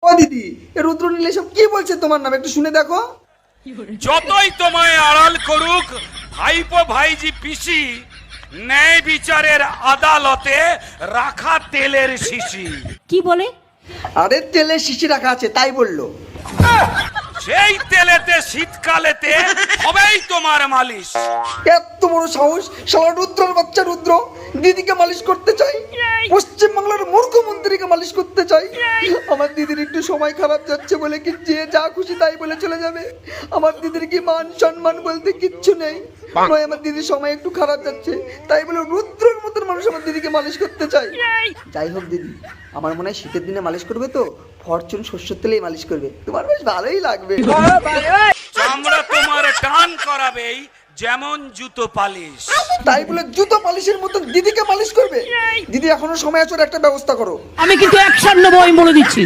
ও দিদি, এ রুদ্রনীল এসব কি বলছে তোমার নামে, একটু শুনে দেখো। যতই তোমায় আড়াল করুক ভাইপো ভাইজি পিসি, ন্যায় বিচারের আদালতে রাখা তেলের শিশি। কি বলে? আরে তেলের শিশি রাখা আছে তাই বললো। সেই তেলেতে শীতকালেতে হবেই তোমার মালিশ। এত বড় সাহস, শালা রুদ্রের বাচ্চা রুদ্র দিদিকে মালিশ করতে চাই, পশ্চিম বাংলার মুখ্যমন্ত্রীকে মালিশ করতে চাই। আমার দিদির একটু সময় খারাপ যাচ্ছে বলে কি যে যা খুশি তাই বলে চলে যাবে? আমার দিদির কি মান সম্মান বলতে কিচ্ছু নেই? নয় আমার দিদির সময় একটু খারাপ যাচ্ছে তাই বলে রুদ্রের মতন মানুষ আমার দিদিকে মালিশ করতে চাই। যাই হোক দিদি, আমার মনে হয় শীতের দিনে মালিশ করবে তো ফরচুন শস্যের তেলেই মালিশ করবে, তোমার বেশ ভালোই লাগবে। চামড়া তোমার টান করাবেই যেমন জুতো পালিশ। তাই বলে জুতো পালিশের মতন দিদিকে মালিশ করবে? দিদি এখনো সময় আছে, ওর একটা ব্যবস্থা করো। আমি কিন্তু অ্যাকশন নেবো, আমি বলে দিচ্ছি।